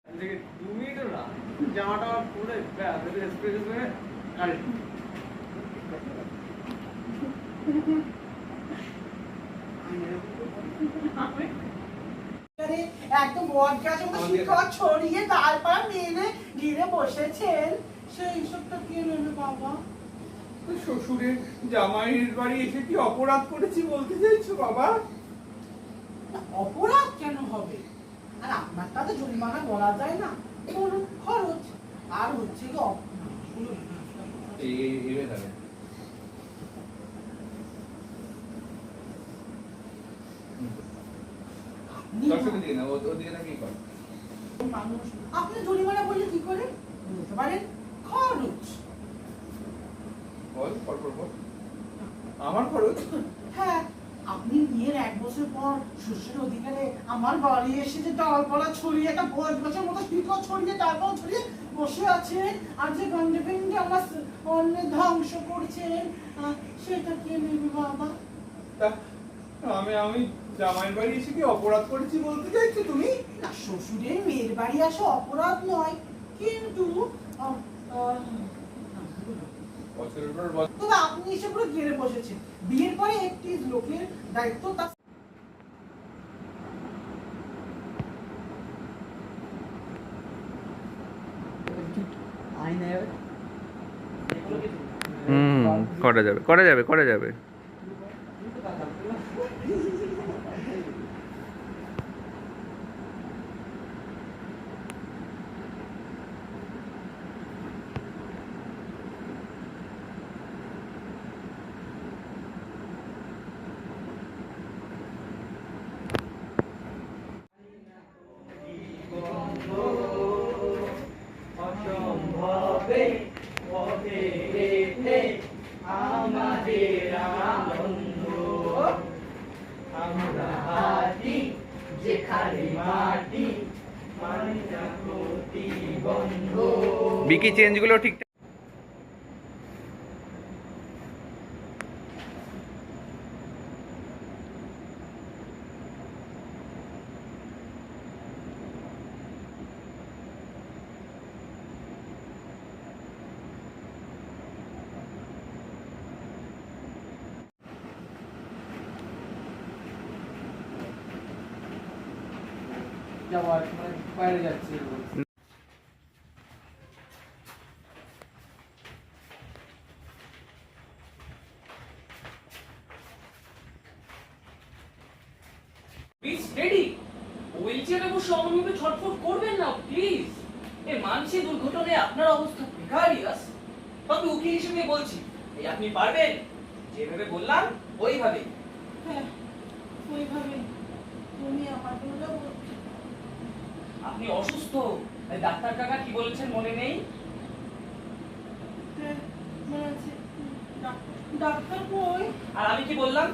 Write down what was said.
2 মিনিটও না, জামাটা পুরো স্প্রে করে আর একদম বট গাছ শিকড় ছড়িয়ে তারপর মেলে ঘিরে বসেছেন, সেই সবটা কে নেবে বাবা? শ্বশুরের জামাইয়ের বাড়ি এসে কি অপরাধ করেছি বলতে চাইছো বাবা? অপরাধ কেন হবে? আর আপনারটা তো জরিমানা বলা যায় না, বলুন খরচ। আর হচ্ছে মানুষ, আপনি জরিমানা বললে কি করে বলতে পারেন? খরচ। আমার খরচ? হ্যাঁ, আপনি বিয়ের 1 বছর পর শ্বশুরের অধিকারে আমার বাড়ি এসে যে ডালপালা ছড়িয়ে একটা বট গাছের মতো শিকড় ছড়িয়ে ডালপালা ছড়িয়ে বসে আছেন, আর যে গন্ধে ভেঙে আমার অন্যের ধ্বংস করছেন, সেটা কে নেবে বাবা? আমি জামাইয়ের বাড়ি এসে কি অপরাধ করেছি বলতে চাইছো তুমি? না, শ্বশুরের মেয়ের বাড়ি আসা অপরাধ নয়, কিন্তু তবে আপনি এসে পুরো গেড়ে বসেছেন। বিয়ের পরে একটি লোকের দায়িত্ব তার। করা যাবে, করা যাবে, করা যাবে। আমাদের আনন্দ, আমরা হাঁটি যেখানে মাটি মানে না প্রতিবন্ধ। বিকি চেঞ্জগুলো ঠিক যাওয়ার বাইরে যাচ্ছি। হুইলচেয়ারে বসে অমনভাবে ছটফট করবেন না প্লিজ। এই মানসিক দুর্ঘটনায় আপনার অবস্থা প্রিকারিয়াস। তবে উকিল হিসেবে বলছি, এই আপনি পারবেন যেভাবে বললাম ওইভাবে। হ্যাঁ, ওইভাবে। তুমি আমাকে বলো। আপনি অসুস্থ, ডাক্তার কাকা কি বলেছেন মনে নেই? হ্যাঁ, মনে আছে। ডাক্তার কই? আর আমি কি বললাম?